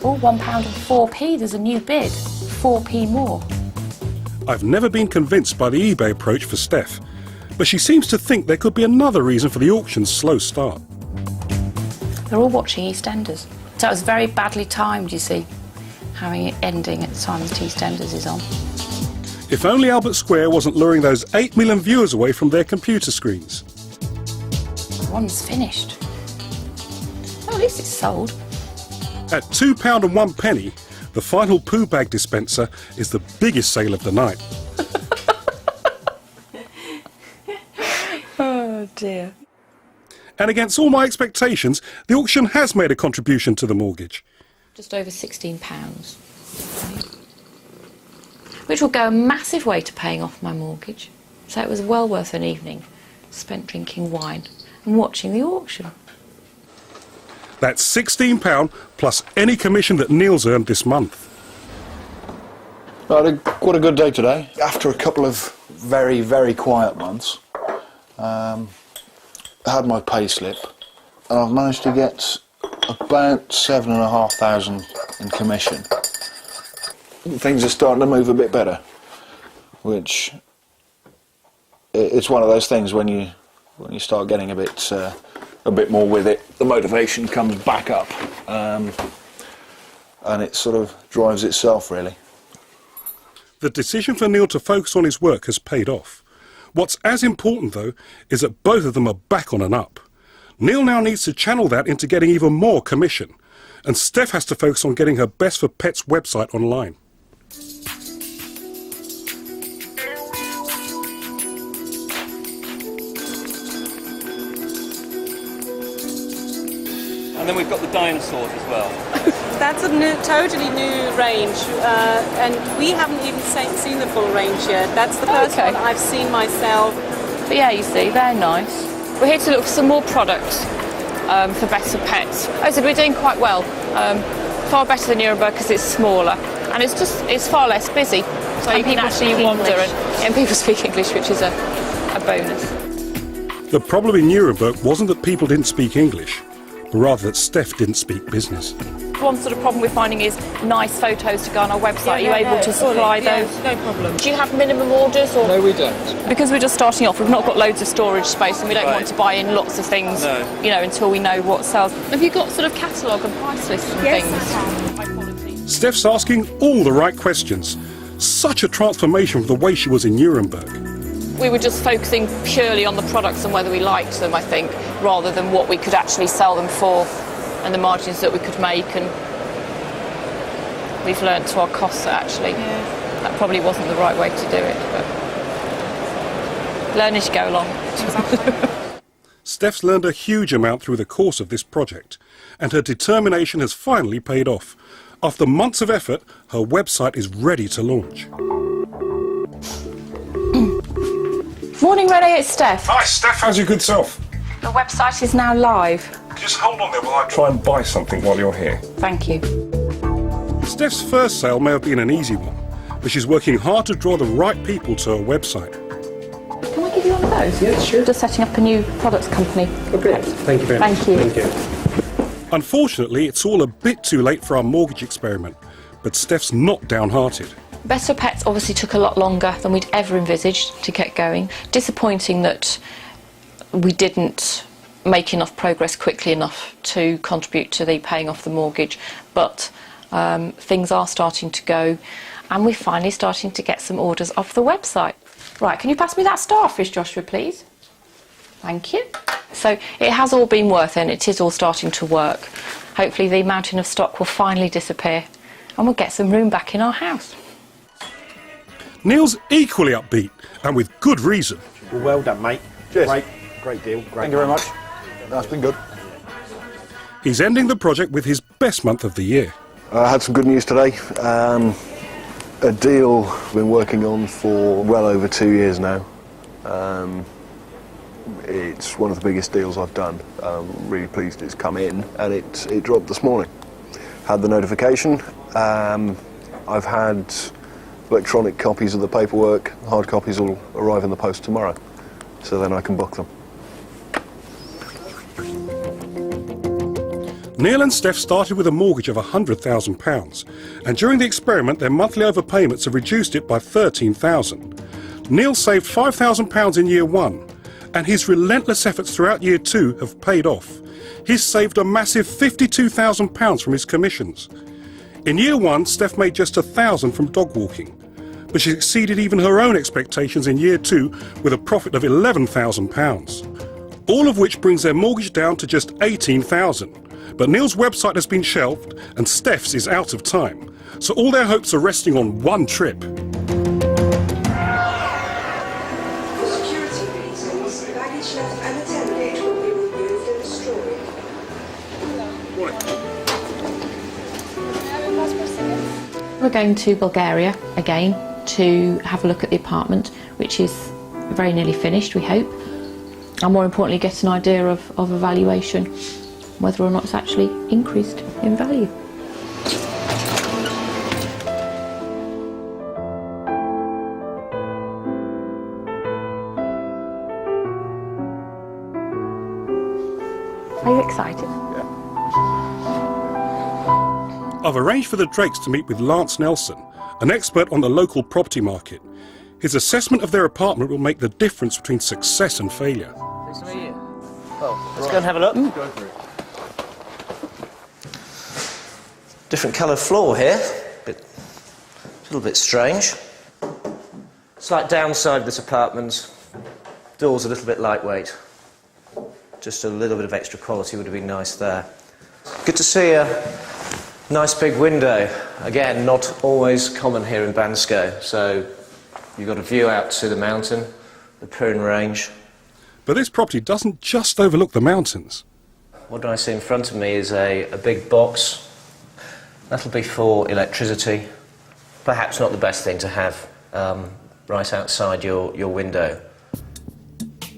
Oh, £1 and 4p, there's a new bid. 4p more. I've never been convinced by the eBay approach for Steph, but she seems to think there could be another reason for the auction's slow start. They're all watching EastEnders. So it was very badly timed, you see, having it ending at the time that EastEnders is on. If only Albert Square wasn't luring those 8 million viewers away from their computer screens. One's finished. Oh, at least it's sold. At £2 and 1 penny, the final poo bag dispenser is the biggest sale of the night. Oh dear. And against all my expectations, the auction has made a contribution to the mortgage. Just over £16. Which will go a massive way to paying off my mortgage. So it was well worth an evening spent drinking wine and watching the auction. That's £16 plus any commission that Neil's earned this month. I had quite a good day today. After a couple of very, very quiet months, I had my pay slip and I've managed to get about 7,500 in commission. Things are starting to move a bit better, which it's one of those things when you start getting a bit more with it, the motivation comes back up, and it sort of drives itself really. The decision for Neil to focus on his work has paid off. What's as important, though, is that both of them are back on an up. Neil now needs to channel that into getting even more commission, and Steph has to focus on getting her Best for Pets website online. And then we've got the dinosaurs as well. That's a totally new range, and we haven't even seen the full range yet. That's the first one I've seen myself. But yeah, you see, they're nice. We're here to look for some more products for Better Pets. As I said, we're doing quite well. Far better than Nuremberg because it's smaller, and it's far less busy. So you can actually wander and people speak English, which is a bonus. The problem in Nuremberg wasn't that people didn't speak English, but rather that Steph didn't speak business. One sort of problem we're finding is nice photos to go on our website. Are you able to supply those? No problem. Do you have minimum orders? Or? No, we don't. Because we're just starting off, we've not got loads of storage space and we don't want to buy in lots of things, until we know what sells. Have you got sort of catalogue and price lists and things? Steph's asking all the right questions. Such a transformation from the way she was in Nuremberg. we were just focusing purely on the products and whether we liked them, I think, rather than what we could actually sell them for and the margins that we could make. And we've learnt to our cost that actually that probably wasn't the right way to do it, but learn as you go along. Steph's learned a huge amount through the course of this project, and her determination has finally paid off. After months of effort, her website is ready to launch. Morning, René, it's Steph. Hi, Steph, how's your good self? The website is now live. Just hold on there while I try and buy something while you're here. Thank you. Steph's first sale may have been an easy one, but she's working hard to draw the right people to her website. Can I give you one of those? Yeah, sure. Just setting up a new products company. Okay, thank you very much. Thank you. Thank you. Unfortunately, it's all a bit too late for our mortgage experiment, but Steph's not downhearted. Better Pets obviously took a lot longer than we'd ever envisaged to get going. Disappointing that we didn't make enough progress quickly enough to contribute to the paying off the mortgage, but things are starting to go, and we're finally starting to get some orders off the website. Right, can you pass me that starfish, Joshua, please? Thank you. So it has all been worth it, and it is all starting to work. Hopefully the mountain of stock will finally disappear and we'll get some room back in our house. Neil's equally upbeat, and with good reason. Well done, mate. Cheers. Great deal. Great. Thank you very much. That's been good. He's ending the project with his best month of the year. I had some good news today. A deal I've been working on for well over 2 years now. It's one of the biggest deals I've done. I'm really pleased it's come in, and it dropped this morning. Had the notification. I've had electronic copies of the paperwork. Hard copies will arrive in the post tomorrow, so then I can book them. Neil and Steph started with a mortgage of £100,000, and during the experiment their monthly overpayments have reduced it by £13,000. Neil saved £5,000 in year one, and his relentless efforts throughout year two have paid off. He's saved a massive £52,000 from his commissions. In year one, Steph made just £1,000 from dog walking, but she exceeded even her own expectations in year two with a profit of £11,000. All of which brings their mortgage down to just £18,000. But Neil's website has been shelved and Steph's is out of time, so all their hopes are resting on one trip. For security reasons, baggage left unattended will be removed and destroyed. We're going to Bulgaria again to have a look at the apartment, which is very nearly finished, we hope, and more importantly get an idea of a valuation, whether or not it's actually increased in value. Are you excited? I've arranged for the Drakes to meet with Lance Nelson, an expert on the local property market. His assessment of their apartment will make the difference between success and failure. Let's go and have a look. Different coloured floor here, a little bit strange. Slight downside of this apartment, doors a little bit lightweight. Just a little bit of extra quality would have been nice there. Good to see a nice big window. Again, not always common here in Bansko, so you've got a view out to the mountain, the Pyrenean range. But this property doesn't just overlook the mountains. What do I see in front of me is a big box. That'll be for electricity. Perhaps not the best thing to have right outside your window.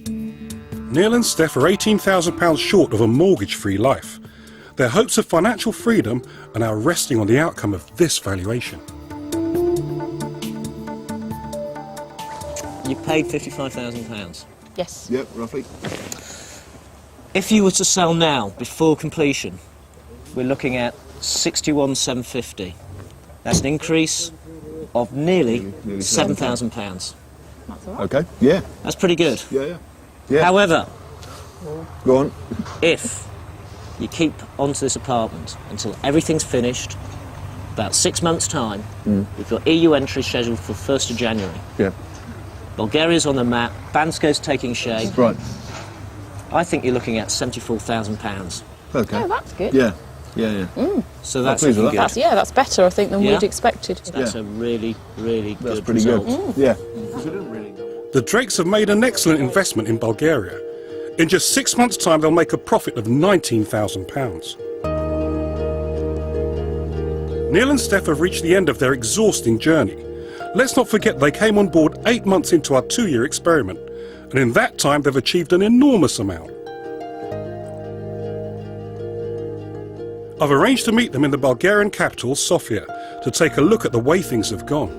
Neil and Steph are £18,000 short of a mortgage-free life. Their hopes of financial freedom are now resting on the outcome of this valuation. You paid £55,000. Yes. Yep, roughly. If you were to sell now, before completion, we're looking at 61,750. That's an increase of nearly £7,000. That's all right. Okay, yeah. That's pretty good. Yeah. However, go on. If you keep onto this apartment until everything's finished, about 6 months' time, we've got EU entry scheduled for 1st of January. Yeah. Bulgaria's on the map. Bansko's taking shape. Right. I think you're looking at £74,000. Okay. Oh, that's good. Yeah. Yeah. So that's pleased with looking that. good. That's better, I think, than Yeah. we'd expected. That's a really, really That's good pretty result. good. Yeah. The Drakes have made an excellent investment in Bulgaria. In just 6 months' time, they'll make a profit of £19,000. Neil and Steph have reached the end of their exhausting journey. Let's not forget they came on board 8 months into our 2-year experiment, and in that time they've achieved an enormous amount. I've arranged to meet them in the Bulgarian capital, Sofia, to take a look at the way things have gone.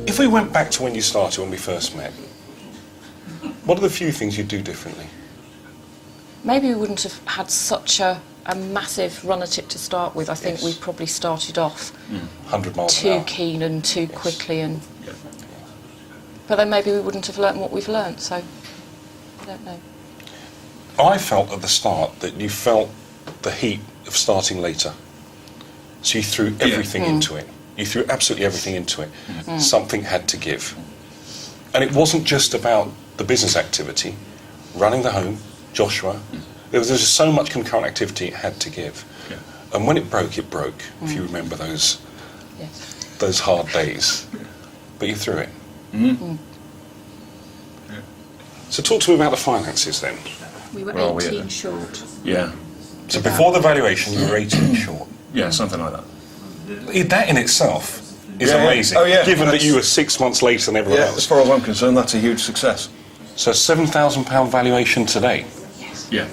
If we went back to when you started, when we first met, what are the few things you'd do differently? Maybe we wouldn't have had such a massive run at it to start with. I think we probably started off 100 miles an too hour. keen and too quickly, and but then maybe we wouldn't have learnt what we've learnt. So I don't know. I felt at the start that you felt the heat of starting later. So you threw everything into it. You threw absolutely everything into it. Something had to give. And it wasn't just about the business activity, running the home, Joshua. There was just so much concurrent activity it had to give. And when it broke, if you remember those hard days. But you threw it. So talk to me about the finances then. We were Well, 18 short. Yeah. So before the valuation, you were 18 short. Yeah, something like that. That in itself is Yeah, yeah. amazing. Oh, yeah. Given that you were 6 months later than everyone Yeah, else. as far as I'm concerned, that's a huge success. So £7,000 valuation today. Yeah.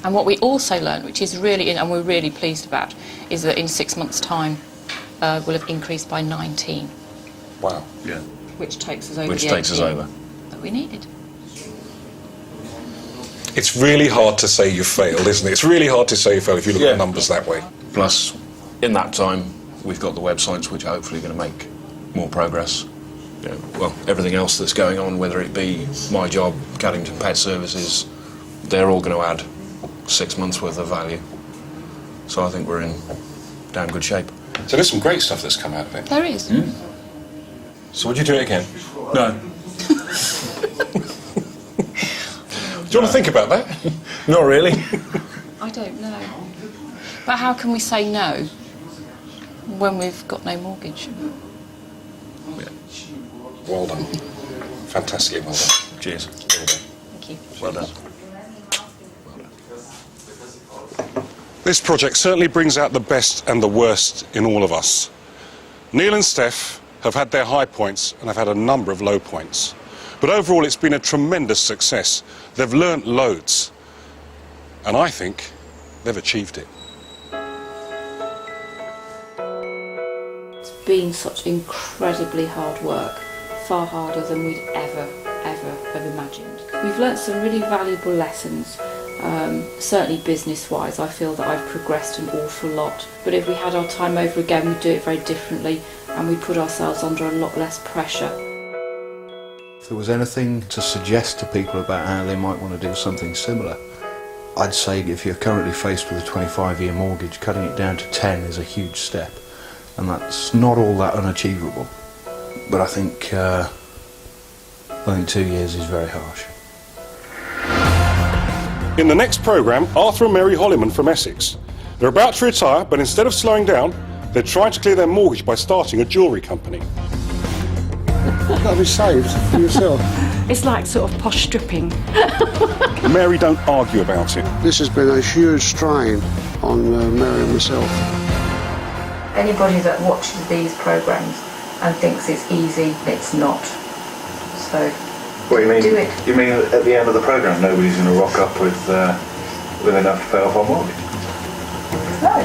And what we also learned, which is really, and we're really pleased about, is that in 6 months' time, we'll have increased by 19. Wow. Yeah. Which takes us over Which the takes us 18 over. that we needed. It's really hard to say you failed, isn't it? It's really hard to say you failed if you look at the numbers that way. Plus, in that time, we've got the websites which are hopefully going to make more progress. You know, well, everything else that's going on, whether it be my job, Caddington Pet Services, they're all going to add 6 months' worth of value. So I think we're in damn good shape. So there's some great stuff that's come out of it. There is. So would you do it again? No. Do you want to think about that? Not really. I don't know. But how can we say no when we've got no mortgage? Well done. Fantastically well done. Cheers. Well done. Thank you. Well done. This project certainly brings out the best and the worst in all of us. Neil and Steph have had their high points and have had a number of low points. But overall it's been a tremendous success. They've learnt loads. And I think they've achieved it. It's been such incredibly hard work, far harder than we'd ever have imagined. We've learnt some really valuable lessons. Certainly business-wise, I feel that I've progressed an awful lot. But if we had our time over again, we'd do it very differently and we'd put ourselves under a lot less pressure. If there was anything to suggest to people about how they might want to do something similar, I'd say if you're currently faced with a 25-year mortgage, cutting it down to 10 is a huge step. And that's not all that unachievable. But I think 2 years is very harsh. In the next programme, Arthur and Mary Holliman from Essex. They're about to retire, but instead of slowing down, they're trying to clear their mortgage by starting a jewellery company. You've got to be saved for yourself. It's like sort of posh stripping. Mary, don't argue about it. This has been a huge strain on Mary and myself. Anybody that watches these programmes and thinks it's easy, it's not. So What do you mean? do it. You mean at the end of the programme nobody's going to rock up with enough to pay off our mortgage? No.